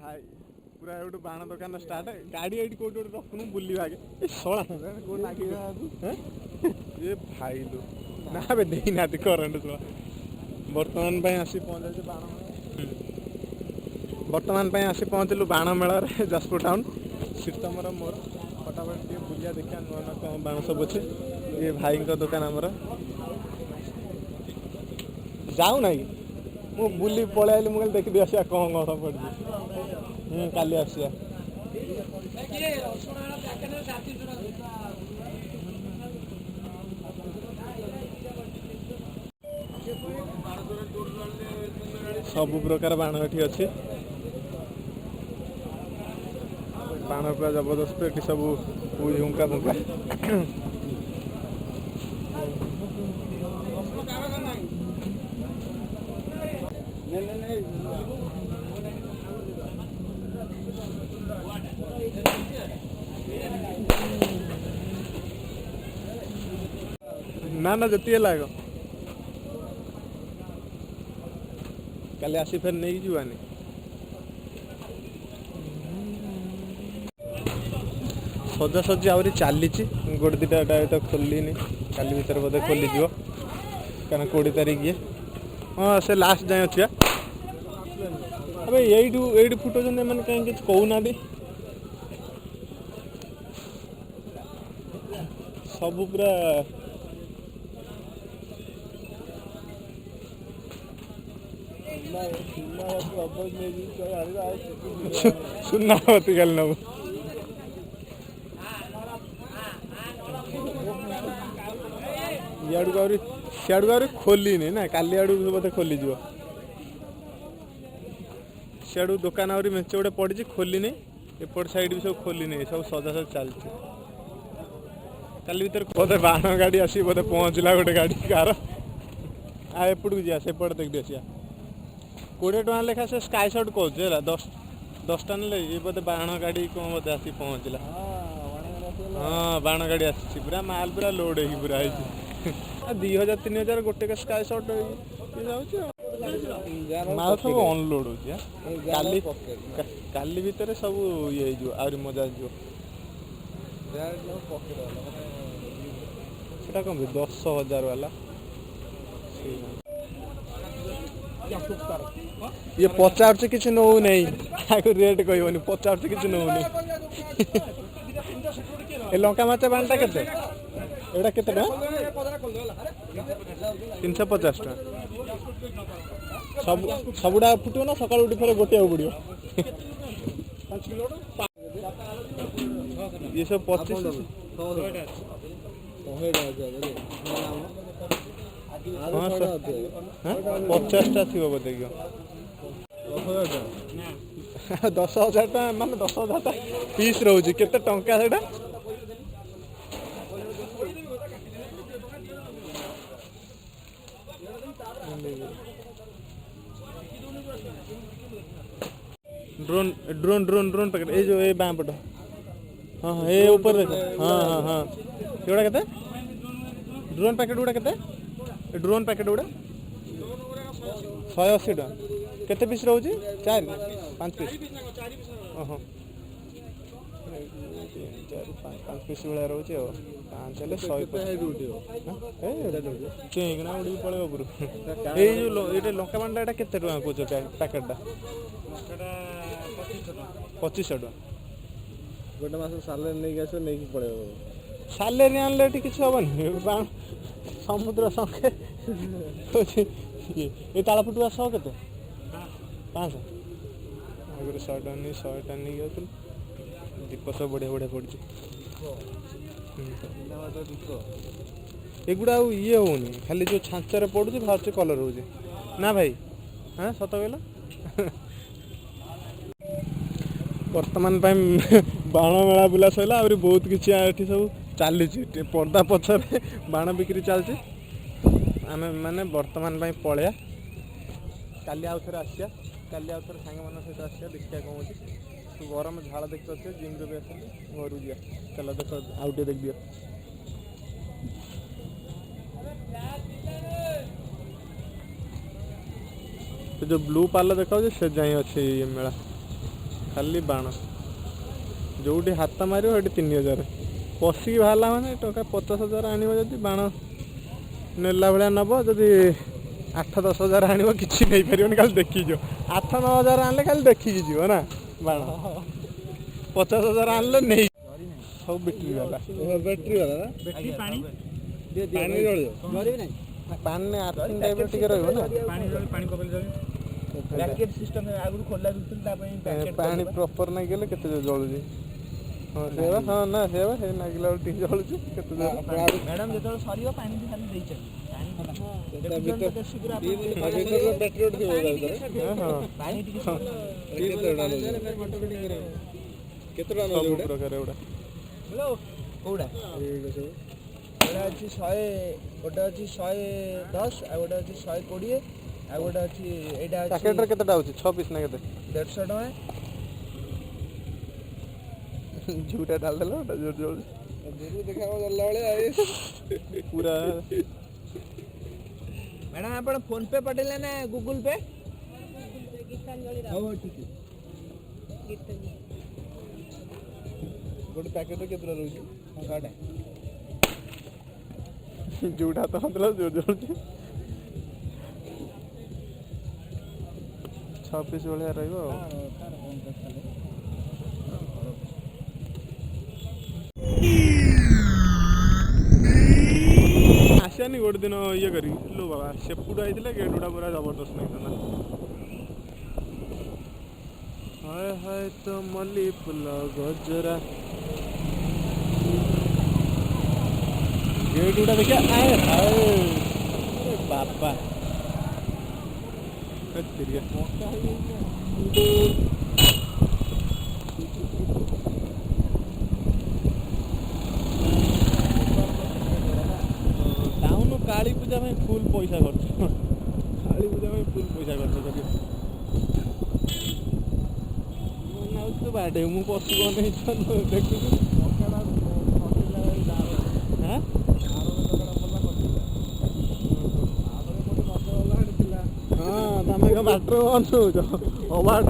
भाई पूरा गोटे बाण दुकान स्टार्ट गाड़ी ये कौटे गोटे रखुन बुलवा आगे शला ये भाई लु ना बे देना करंट शला बर्तमान आसी पहुँचे बाण बर्तमान आसी पहुँचलु बाण मेल जाजपुर टाउन शीतमर मोर फटाफट टे बुलिया देखा नुआ नुआ कौन बाण सब अच्छे ये भाई दुकान आमर जाऊ ना मु बुली पलि आइली मुझे देखी आसिया कौन कौन सब पड़ी काली आसिया सब प्रकार बाण ये अच्छी बाण पूरा जबरदस्त ये सब झुंका फुंका ना ना जती लाग काली आसी फिर नहीं जुआनी सजा सजी आहरी चली गोटे दुटा तो खोलनी काली भर बोधे खोलीज क्या 20 तारीख ये हाँ से लास्ट जाए अच्छी अबे ये फुटो मैंने कहीं कहना सब पूरा सुनावती गल नब सियाड़ खोलनी ना काली आड़ बोधे खोलीज सियाड़ दुकान आहरी मेचे गोटे पड़ी खोलनी एपट साइड भी सब खोलनी सब सजा सज चलती काली भर बोधे बाण गाड़ी आसी बोधे पहुँचला गोटे गाड़ी कार आ एपट को जा सेपट देखी आसिया 20 टका लेखा से स्काई शॉट कहूँ 10टा ना ये बोधे बाण गाड़ी कौन बोधे आसी पहुँचला हाँ बाण गाड़ी आसी पूरा माल पूरा लोड हो पूरा 2000-3000 गोटे का स्काई शॉट माल सब अनलोड हो काली भितर सब ये आहरी मजा सेटा कम 10,000 वाला ये पचार किसी नौ नहीं रेट कहनी पचार किसी नौ नहीं लंका माचा बाणटा के टका 350 टका सबुड़ा फुटो ना सकाल उठी फिर गोटे पड़ो ये सब 25 हाँ 50टा थी बोधे 10,000 टा मान 10,000 टा पीस रोचे केते टंका सेटा drone drone drone drone packet ये जो ये बाँ पट हाँ ये ऊपर देख हाँ हाँ हाँ एगुड़ा के ड्रोन पैकेट गुड़ा के ड्रोन पैकेट गुड़ा 180 टका केते पीस रोचे 4-5 पीस ओहो 4-5 पीस भाया रोचे 5 हेल्ले 100 चेगना उड़ी पड़े ऊपर ये जो लंका बाणटा ये केते टका कौच पैकेटा 2500 टका गोटे मास सालेरी नहीं आस नहीं पड़े सालेरी आनले किसी हेनी समुद्र संगे ये ताला फुटुआ 100 के 500 आगे 100 टन नहीं 100 टन नहीं गया दीप सब बढ़िया बढ़िया पड़ी एगुड़ा ये होनी खाली जो छांचर पड़ू बाहर कलर हो ना भाई हाँ सत कहल बर्तमान बाण मेला बुला सरला आ बहुत किसी सब चली पर्दा पछर बाण बिक्री चलती आम मैंने बर्तमान पलैया काली आउ थे आसिया काली आउ थे सांग मान सहित आसिया देखिए कौन होती गरम झाड़ देखते अच्छे जिम भी आस घर जा चल देख आउ टे देख दियो जो ब्लू पार्लर देखा से जाए अच्छे ये मेला ଖାଲି ବାଣ ଯୋଉଠି ହାତ ମାରିବ ସେଠି 3000 ପଶିକି ବାହାରିଲା ମାନେ ଟଙ୍କା 50,000 ଆଣିବ ଯଦି ବାଣ ନେଲା ଭଳିଆ ନେବ ଯଦି 8-10 ହଜାର ଆଣିବ କିଛି ନେଇପାରିବନି ଖାଲି ଦେଖିକି ଯିବ 8-9 ହଜାର ଆଣିଲେ ଖାଲି ଦେଖିକି ଯିବ ନା ବାଣ 50,000 ଆଣିଲେ ନେଇ ସବୁ ବ୍ୟାଟେରୀ ବାଲା ବ୍ୟାଟେରୀ ପାଣି ପାଣି ଜଳିବ ପାଣି ଆର୍ଥିଂ ଟାଇପ୍ର ଟିକେ ରହିବ ନା ପାଣି ପକେଇଲେ ପ୍ୟାକେଟ୍ ସିଷ୍ଟମ ଆଗରୁ ଖୋଲା ଦଉଥିଲି ତା ପାଇଁ ପାଣି ପ୍ରପର ନାଗିଗଲେ କେତେ ଜଳୁଛି ହଁ ସେ ହଁ ନା ସେ ନାଗିଲା ବେଳେ ଟିକେ ଜଳୁଛି କେତେ ମ୍ୟାଡ଼ାମ ଯେତେବେଳେ ସରିବ ପାଣି ବି ଖାଲି ଦେଇଛନ୍ତି କେତେ ଟଙ୍କା ସବୁ ପ୍ରକାର ଏଗୁଡ଼ା କୋଉଟା ଏଇଟା ଅଛି 100 ଗୋଟେ ଅଛି 110 ଆଉ ଗୋଟେ ଅଛି 120 ଆଉ ଗୋଟେ ଅଛି ଏଇଟା ଅଛି ପ୍ୟାକେଟରେ କେତେଟା ହେଉଛି 6 ପିସ୍ ନା କେତେ 150 ଟଙ୍କା ଝୁଟା ଢାଳିଦେଲ ଓଟା ଜୋର ଜଳୁଛି ଦେଖା ଗଲା ଭଳିଆ ପୁରା ମ୍ୟାଡ଼ାମ ଆପଣ ଫୋନ ପେ ପଠେଇଲେ ନା ଗୁଗୁଲ ପେ ହଉ ଠିକ ଗୋଟେ ପ୍ୟାକେଟରେ କେତେଟା ରହୁଛି 100ଟା ଯୋଉଟା ହାତ ମାରିଦେଲା ଜୋର ଜଳୁଛି 6 ପିସ୍ ଭଳିଆ ରହିବ ଆଉ ଆସିବାନି ଗୋଟେ ଦିନ ଇଏ କରିକି लो ବାବା ସେପଟୁ ଆଇଥିଲେ ଗେଟ୍ ଗୁଡ଼ା ପୁରା ଜବରଦସ୍ତ ଲାଗିଥାନ୍ତା ହାୟ ହାୟ ତ ମଲ୍ଲି ଫୁଲ ଗଜରା ଗେଟ୍ ଗୁଡ଼ା ଦେଖିଆ ଆଏ ହାୟ ବାବା ଟାଉନ କାଳୀ ପୂଜା ପାଇଁ ଫୁଲ୍ ପଇସା ଖର୍ଚ୍ଚ କାଳୀ ପୂଜା ପାଇଁ ଫୁଲ୍ ପଇସା ଖର୍ଚ୍ଚ କରିବ ମନା ହଉଛି ତ ବାଡ଼େ ମୁଁ ପଶୁ ବନେଇଛ ଦେଖୁଛୁ ହଁ ତମେ ବାଟରେ ବନଉଛ ଅବାଟ